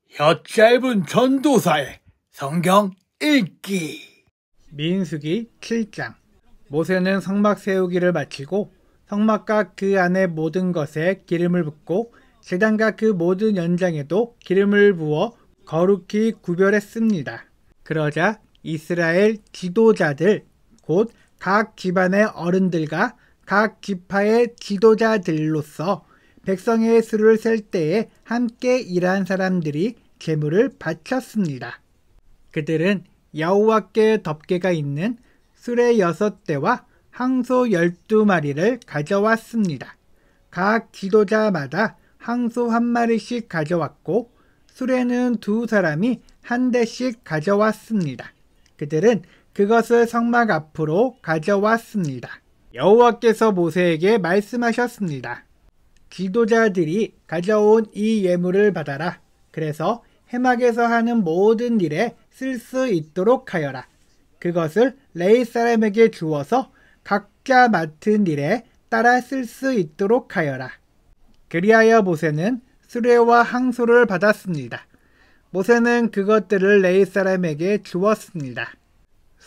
혀 짧은 전도사의 성경 읽기. 민수기 7장. 모세는 성막 세우기를 마치고 성막과 그 안의 모든 것에 기름을 붓고 제단과 그 모든 연장에도 기름을 부어 거룩히 구별했습니다. 그러자 이스라엘 지도자들, 곧 각 집안의 어른들과 각 지파의 지도자들로서 백성의 수를 셀 때에 함께 일한 사람들이 제물을 바쳤습니다. 그들은 여호와께 덮개가 있는 수레 6대와 항소 12마리를 가져왔습니다. 각 지도자마다 항소 1마리씩 가져왔고 수레는 2사람이 1대씩 가져왔습니다. 그들은 그것을 성막 앞으로 가져왔습니다. 여호와께서 모세에게 말씀하셨습니다. 지도자들이 가져온 이 예물을 받아라. 그래서 회막에서 하는 모든 일에 쓸 수 있도록 하여라. 그것을 레위 사람에게 주어서 각자 맡은 일에 따라 쓸 수 있도록 하여라. 그리하여 모세는 수레와 항소를 받았습니다. 모세는 그것들을 레위 사람에게 주었습니다.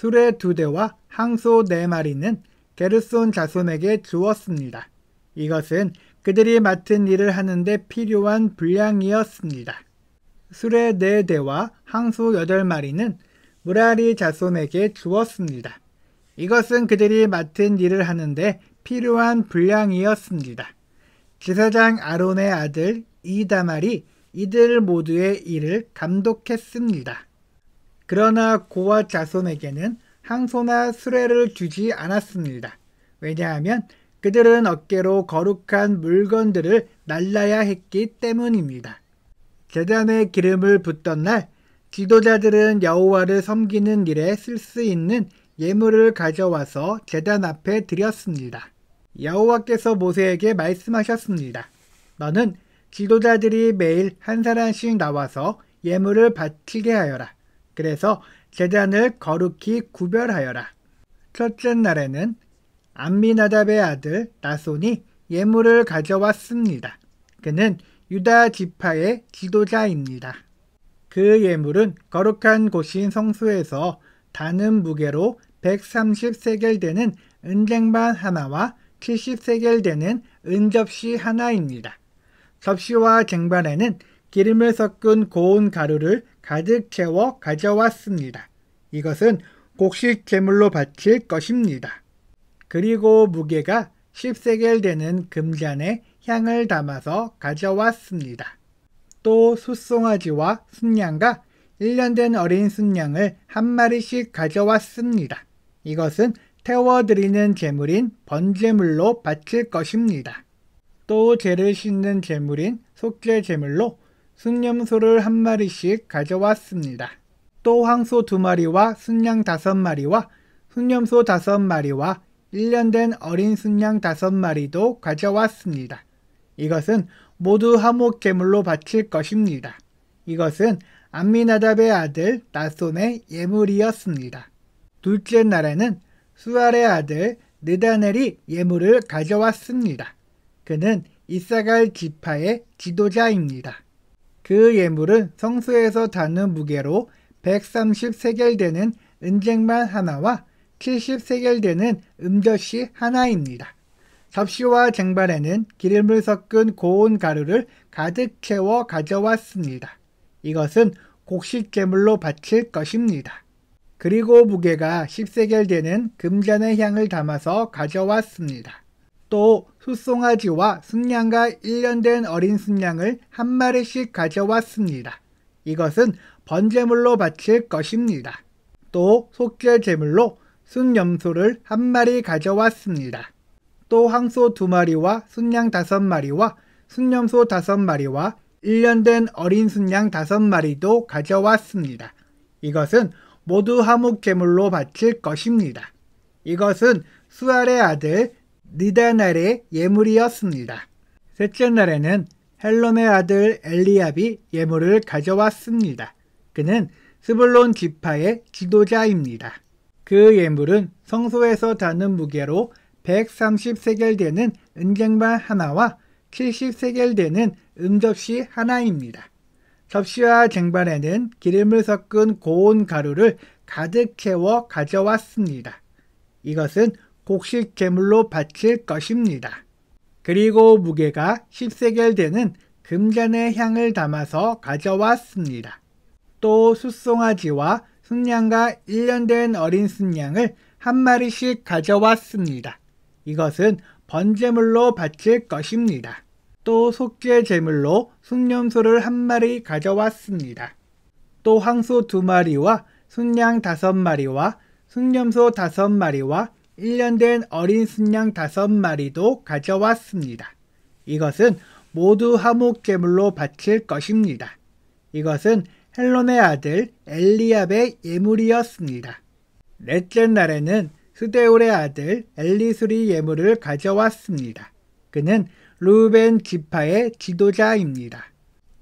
수레 2대와 항소 4마리는 게르손 자손에게 주었습니다. 이것은 그들이 맡은 일을 하는데 필요한 분량이었습니다. 수레 4대와 항소 8마리는 무라리 자손에게 주었습니다. 이것은 그들이 맡은 일을 하는데 필요한 분량이었습니다. 제사장 아론의 아들 이다말이 이들 모두의 일을 감독했습니다. 그러나 고앗 자손에게는 항소나 수레를 주지 않았습니다. 왜냐하면 그들은 어깨로 거룩한 물건들을 날라야 했기 때문입니다. 제단에 기름을 붓던 날 지도자들은 여호와를 섬기는 일에 쓸 수 있는 예물을 가져와서 제단 앞에 드렸습니다. 여호와께서 모세에게 말씀하셨습니다. 너는 지도자들이 매일 한 사람씩 나와서 예물을 바치게 하여라. 그래서 제단을 거룩히 구별하여라. 첫째 날에는 암미나답의 아들 나손이 예물을 가져왔습니다. 그는 유다 지파의 지도자입니다. 그 예물은 거룩한 곳인 성소에서 다는 무게로 130세겔 되는 은쟁반 하나와 70세겔 되는 은접시 하나입니다. 접시와 쟁반에는 기름을 섞은 고운 가루를 가득 채워 가져왔습니다. 이것은 곡식 제물로 바칠 것입니다. 그리고 무게가 10세겔 되는 금잔에 향을 담아서 가져왔습니다. 또 숫송아지와 순양과 1년 된 어린 순양을 1마리씩 가져왔습니다. 이것은 태워드리는 제물인 번제물로 바칠 것입니다. 또 죄를 씻는 제물인 속죄 제물로 순념소를 1마리씩 가져왔습니다. 또 황소 2마리와 순양 5마리와 순념소 5마리와 1년 된 어린 순양 5마리도 가져왔습니다. 이것은 모두 화목 제물로 바칠 것입니다. 이것은 암미나답의 아들 나손의 예물이었습니다. 둘째 날에는 수알의 아들 느다넬이 예물을 가져왔습니다. 그는 이사갈 지파의 지도자입니다. 그 예물은 성소에서 다는 무게로 130세겔 되는 은쟁반 하나와 70세겔 되는 음젓이 하나입니다. 접시와 쟁반에는 기름을 섞은 고운 가루를 가득 채워 가져왔습니다. 이것은 곡식 제물로 바칠 것입니다. 그리고 무게가 10세겔 되는 금잔의 향을 담아서 가져왔습니다. 또 숫송아지와 순양과 1년 된 어린 순양을 1마리씩 가져왔습니다. 이것은 번제물로 바칠 것입니다. 또 속죄 제물로 순염소를 1마리 가져왔습니다. 또 황소 2마리와 순양 5마리와 순염소 5마리와 1년 된 어린 순양 5마리도 가져왔습니다. 이것은 모두 화목 제물로 바칠 것입니다. 이것은 수알의 아들 느다넬의 예물이었습니다. 셋째 날에는 헬론의 아들 엘리압이 예물을 가져왔습니다. 그는 스불론 지파의 지도자입니다. 그 예물은 성소에서 다는 무게로 130세겔 되는 은쟁반 하나와 70세겔 되는 음접시 하나입니다. 접시와 쟁반에는 기름을 섞은 고운 가루를 가득 채워 가져왔습니다. 이것은 곡식 제물로 바칠 것입니다. 그리고 무게가 10세겔 되는 금잔의 향을 담아서 가져왔습니다. 또 숫송아지와 순양과 1년 된 어린 순양을 한 마리씩 가져왔습니다. 이것은 번제물로 바칠 것입니다. 또 속죄 제물로 순염소를 한 마리 가져왔습니다. 또 황소 2마리와 순양 5마리와 순염소 5마리와 1년 된 어린 순양 5마리도 가져왔습니다. 이것은 모두 화목 제물로 바칠 것입니다. 이것은 헬론의 아들 엘리압의 예물이었습니다. 넷째 날에는 스데울의 아들 엘리술이 예물을 가져왔습니다. 그는 르우벤 지파의 지도자입니다.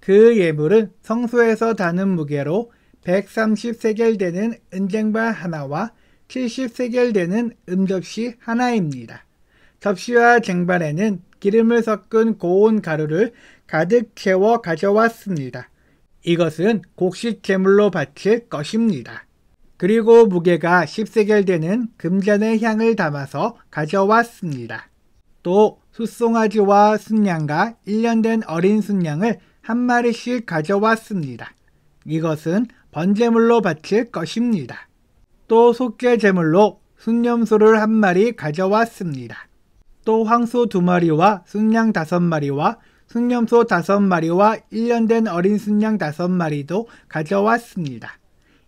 그 예물은 성소에서 다는 무게로 130세겔 되는 은쟁반 하나와 70세겔 되는 음접시 하나입니다. 접시와 쟁반에는 기름을 섞은 고운 가루를 가득 채워 가져왔습니다. 이것은 곡식 제물로 바칠 것입니다. 그리고 무게가 10세겔 되는 금잔의 향을 담아서 가져왔습니다. 또 숫송아지와 순양과 1년 된 어린 순양을 한 마리씩 가져왔습니다. 이것은 번제물로 바칠 것입니다. 또 속죄 제물로 순염소를 한 마리 가져왔습니다. 또 황소 2마리와 순양 5마리와 순염소 5마리와 1년 된 어린 순양 5마리도 가져왔습니다.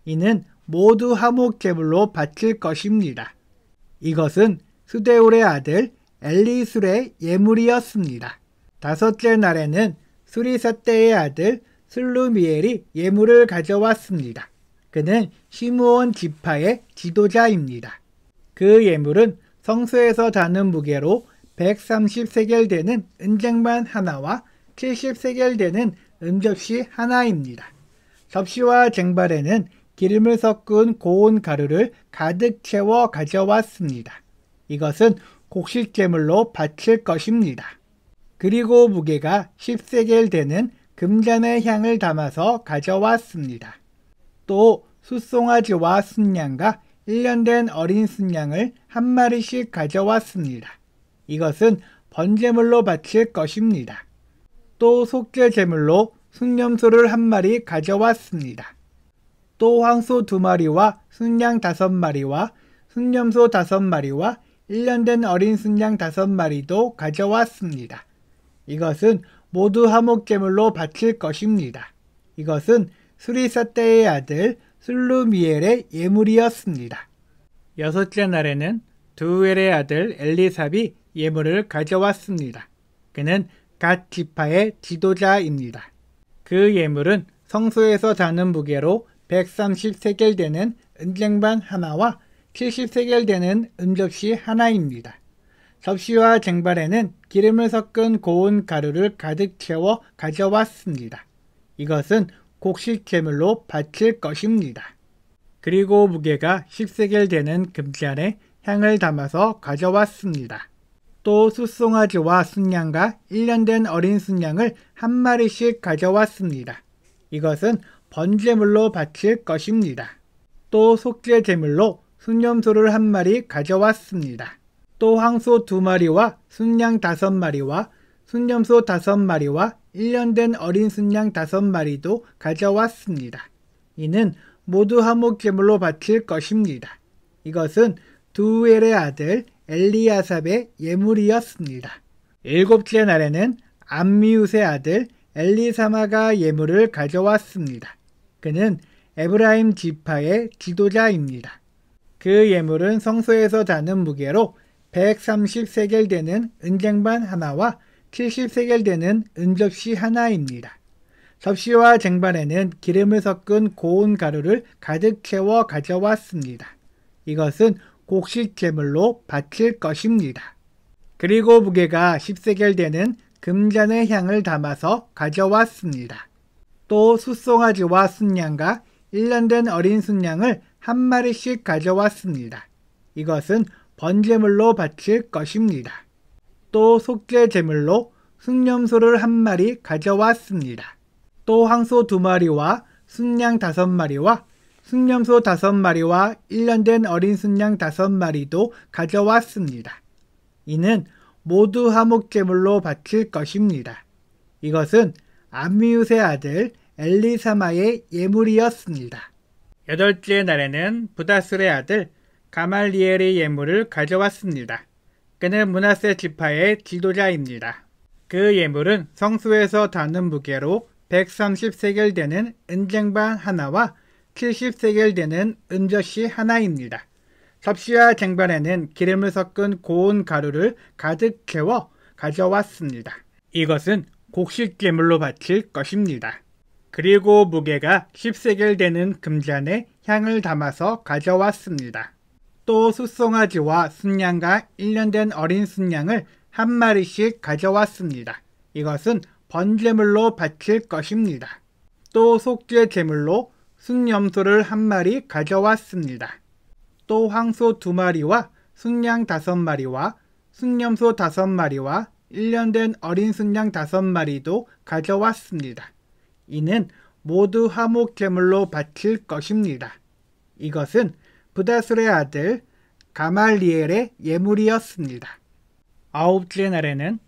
이는 모두 화목 제물로 바칠 것입니다. 이것은 스데울의 아들 엘리술의 예물이었습니다. 다섯째 날에는 수리사떼의 아들 슬루미엘이 예물을 가져왔습니다. 그는 시므온 지파의 지도자입니다. 그 예물은 성소에서 다는 무게로 130세겔 되는 은쟁반 하나와 70세겔 되는 음접시 하나입니다. 접시와 쟁반에는 기름을 섞은 고운 가루를 가득 채워 가져왔습니다. 이것은 곡식 제물로 바칠 것입니다. 그리고 무게가 10세겔 되는 금잔의 향을 담아서 가져왔습니다. 또 숫송아지와 순양과 1년 된 어린 순양을 한 마리씩 가져왔습니다. 이것은 번제물로 바칠 것입니다. 또 속죄 제물로 순염소를 한 마리 가져왔습니다. 또 황소 2마리와 순양 5마리와 순염소 5마리와 1년 된 어린 순양 5마리도 가져왔습니다. 이것은 모두 화목제물로 바칠 것입니다. 이것은 수리사떼의 아들 슬루미엘의 예물이었습니다. 여섯째 날에는 두엘의 아들 엘리삽이 예물을 가져왔습니다. 그는 갓 지파의 지도자입니다. 그 예물은 성소에서 다는 무게로 130세겔 되는 은쟁반 하나와 70세겔 되는 음접시 하나입니다. 접시와 쟁반에는 기름을 섞은 고운 가루를 가득 채워 가져왔습니다. 이것은 곡식 제물로 바칠 것입니다. 그리고 무게가 10세겔 되는 금잔에 향을 담아서 가져왔습니다. 또 숫송아지와 순양과 1년 된 어린 순양을 한 마리씩 가져왔습니다. 이것은 번제물로 바칠 것입니다. 또 속죄 제물로 순염소를 한 마리 가져왔습니다. 또 황소 2마리와 순양 5마리와 순염소 5마리와 1년 된 어린 순양 5마리도 가져왔습니다. 이는 모두 화목제물로 바칠 것입니다. 이것은 두엘의 아들 엘리아삽의 예물이었습니다. 일곱째 날에는 암미웃의 아들 엘리사마가 예물을 가져왔습니다. 그는 에브라임 지파의 지도자입니다. 그 예물은 성소에서 다는 무게로 130세겔 되는 은쟁반 하나와 70세겔 되는 은접시 하나입니다. 접시와 쟁반에는 기름을 섞은 고운 가루를 가득 채워 가져왔습니다. 이것은 곡식 제물로 바칠 것입니다. 그리고 무게가 10세겔 되는 금잔의 향을 담아서 가져왔습니다. 또 숫송아지와 순양과 1년 된 어린 순양을 한 마리씩 가져왔습니다. 이것은 번제물로 바칠 것입니다. 또 속죄 제물로 순염소를 한 마리 가져왔습니다. 또 황소 2마리와 순양 5마리와 순념소 5마리와 1년 된 어린 순양 5마리도 가져왔습니다. 이는 모두 화목제물로 바칠 것입니다. 이것은 암미웃의 아들 엘리사마의 예물이었습니다. 8째 날에는 부다술의 아들 가말리엘의 예물을 가져왔습니다. 그는 므낫세 지파의 지도자입니다. 그 예물은 성소에서 다는 무게로 130세겔 되는 은쟁반 하나와 70세겔 되는 은젓이 하나입니다. 접시와 쟁반에는 기름을 섞은 고운 가루를 가득 채워 가져왔습니다. 이것은 곡식제물로 바칠 것입니다. 그리고 무게가 10세겔 되는 금잔에 향을 담아서 가져왔습니다. 또 숫송아지와 순양과 1년 된 어린 순양을 한 마리씩 가져왔습니다. 이것은 번제물로 바칠 것입니다. 또 속죄 제물로 순염소를 한 마리 가져왔습니다. 또 황소 2마리와 순양 5마리와 순염소 5마리와 1년 된 어린 순양 5마리도 가져왔습니다. 이는 모두 화목제물로 바칠 것입니다. 이것은 부다술의 아들 가말리엘의 예물이었습니다. 9째 날에는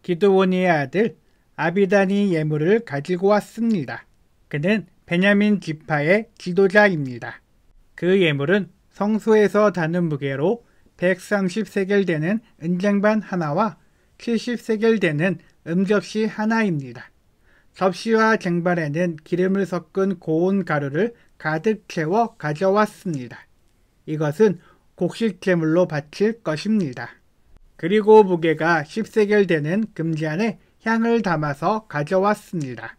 기드오니의 아들 아비단이 예물을 가지고 왔습니다. 그는 베냐민 지파의 지도자입니다. 그 예물은 성소에서 다는 무게로 130세겔 되는 은쟁반 하나와 70세겔 되는 음접시 하나입니다. 접시와 쟁반에는 기름을 섞은 고운 가루를 가득 채워 가져왔습니다. 이것은 곡식제물로 바칠 것입니다. 그리고 무게가 10세겔 되는 금잔에 향을 담아서 가져왔습니다.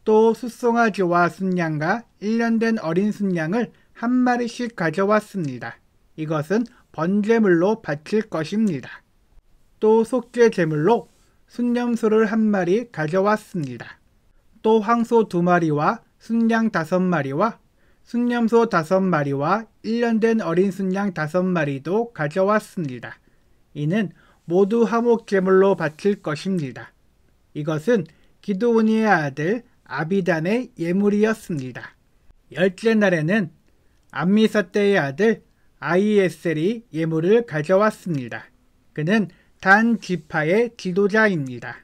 또 숫송아지와 순양과 1년 된 어린 순양을 한 마리씩 가져왔습니다. 이것은 번제물로 바칠 것입니다. 또 속죄 제물로 순념소를 한 마리 가져왔습니다. 또 황소 2마리와 순양 5마리와 순념소 5마리와 1년 된 어린 순양 5마리도 가져왔습니다. 이는 모두 화목제물로 바칠 것입니다. 이것은 기드오니의 아들 아비단의 예물이었습니다. 10째 날에는 암미사대의 아들 아히에셀이 예물을 가져왔습니다. 그는 단 지파의 지도자입니다.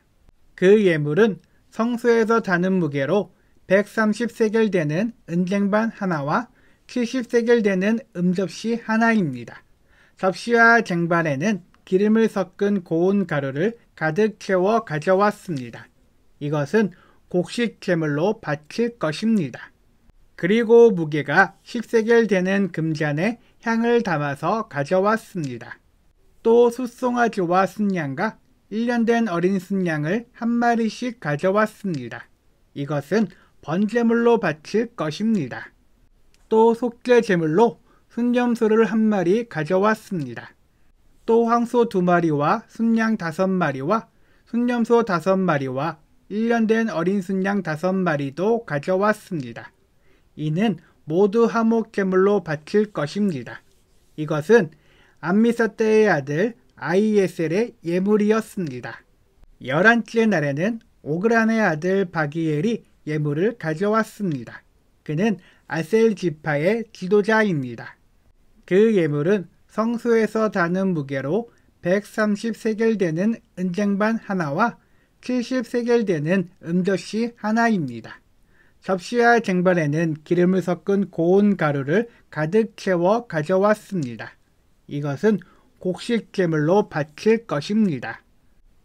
그 예물은 성소에서 다는 무게로 130세겔 되는 은쟁반 하나와 70세겔 되는 음접시 하나입니다. 접시와 쟁반에는 기름을 섞은 고운 가루를 가득 채워 가져왔습니다. 이것은 곡식 제물로 바칠 것입니다. 그리고 무게가 10세겔 되는 금잔에 향을 담아서 가져왔습니다. 또 숫송아지와 순양과 1년 된 어린 순양을 한 마리씩 가져왔습니다. 이것은 번제물로 바칠 것입니다. 또 속죄 제물로 순념소를 한 마리 가져왔습니다. 또 황소 2마리와 순양 5마리와 순념소 5마리와 1년 된 어린 순양 5마리도 가져왔습니다. 이는 모두 화목제물로 바칠 것입니다. 이것은 암미사대의 아들 아히에셀의 예물이었습니다. 11째 날에는 오그란의 아들 바기엘이 예물을 가져왔습니다. 그는 아셀 지파의 지도자입니다. 그 예물은 성소에서 다는 무게로 130세겔 되는 은쟁반 하나와 70세겔 되는 음젓이 하나입니다. 접시와 쟁반에는 기름을 섞은 고운 가루를 가득 채워 가져왔습니다. 이것은 곡식제물로 바칠 것입니다.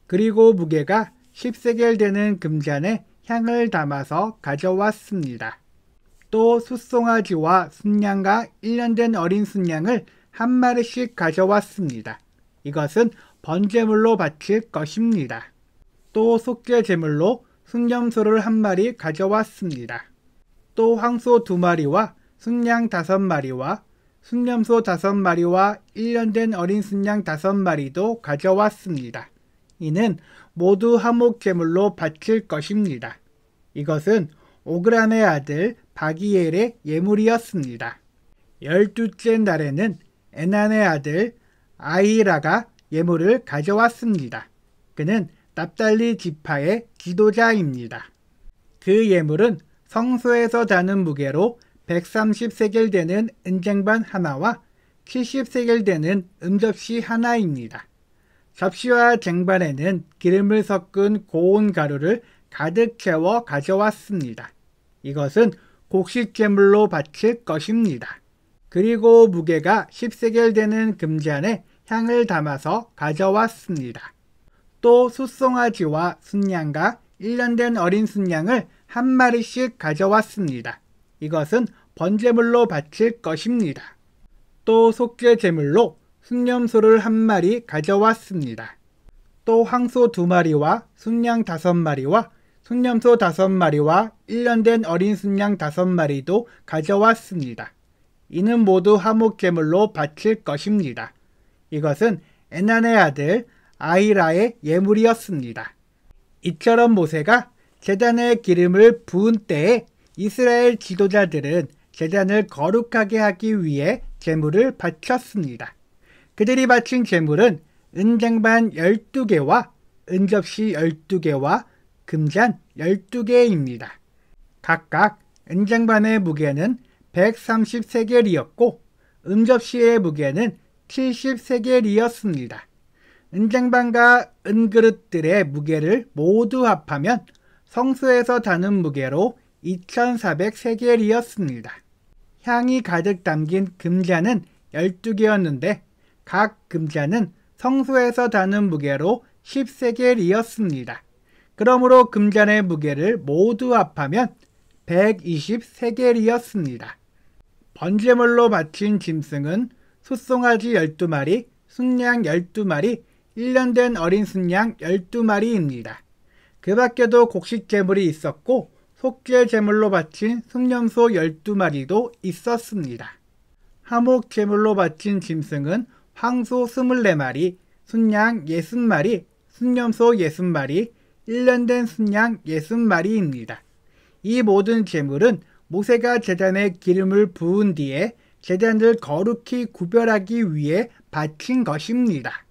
그리고 무게가 10세겔 되는 금잔에 향을 담아서 가져왔습니다. 또 숫송아지와 순양과 1년 된 어린 순양을 한 마리씩 가져왔습니다. 이것은 번제물로 바칠 것입니다. 또 속죄 제물로 순념소를 한 마리 가져왔습니다. 또 황소 2마리와 순양 5마리와 순념소 5마리와 1년 된 어린 순양 5마리도 가져왔습니다. 이는 모두 화목제물로 바칠 것입니다. 이것은 오그란의 아들 바기엘의 예물이었습니다. 12째 날에는 에난의 아들 아히라가 예물을 가져왔습니다. 그는 납달리 지파의 지도자입니다. 그 예물은 성소에서 다는 무게로 130세겔 되는 은쟁반 하나와 70세겔 되는 음접시 하나입니다. 접시와 쟁반에는 기름을 섞은 고운 가루를 가득 채워 가져왔습니다. 이것은 곡식제물로 바칠 것입니다. 그리고 무게가 10세겔 되는 금잔에 향을 담아서 가져왔습니다. 또 숫송아지와 순양과 1년 된 어린 순양을 한 마리씩 가져왔습니다. 이것은 번제물로 바칠 것입니다. 또 속죄제물로 순념소를 한 마리 가져왔습니다. 또 황소 2마리와 순양 5마리와 순념소 5마리와 1년 된 어린 순양 5마리도 가져왔습니다. 이는 모두 화목제물로 바칠 것입니다. 이것은 에난의 아들 아히라의 예물이었습니다. 이처럼 모세가 제단에 기름을 부은 때에 이스라엘 지도자들은 제단을 거룩하게 하기 위해 제물을 바쳤습니다. 그들이 바친 제물은 은쟁반 12개와 은접시 12개와 금잔 12개입니다. 각각 은쟁반의 무게는 130세겔이었고 은접시의 무게는 70세겔이었습니다. 은쟁반과 은그릇들의 무게를 모두 합하면 성소에서 다는 무게로 2400세겔이었습니다. 향이 가득 담긴 금잔은 12개였는데 각 금잔은 성소에서 다는 무게로 10세겔이었습니다. 그러므로 금잔의 무게를 모두 합하면 120세겔이었습니다. 번제물로 바친 짐승은 숫송아지 12마리, 순양 12마리, 1년 된 어린 순양 12마리입니다. 그 밖에도 곡식제물이 있었고 속죄제물로 바친 순념소 12마리도 있었습니다. 화목제물로 바친 짐승은 황소 24마리, 순양 60마리, 순념소 60마리, 1년 된 순양 60마리입니다. 이 모든 제물은 모세가 제단에 기름을 부은 뒤에 제단을 거룩히 구별하기 위해 바친 것입니다.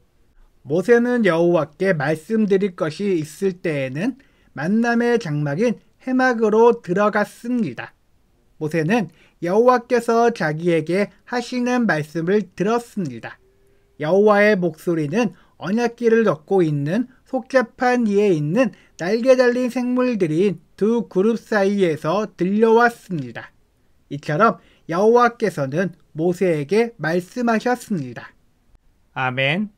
모세는 여호와께 말씀드릴 것이 있을 때에는 만남의 장막인 회막으로 들어갔습니다. 모세는 여호와께서 자기에게 하시는 말씀을 들었습니다. 여호와의 목소리는 언약궤를 덮고 있는 속죄판 위에 있는 날개 달린 생물들인 두 그룹 사이에서 들려왔습니다. 이처럼 여호와께서는 모세에게 말씀하셨습니다. 아멘.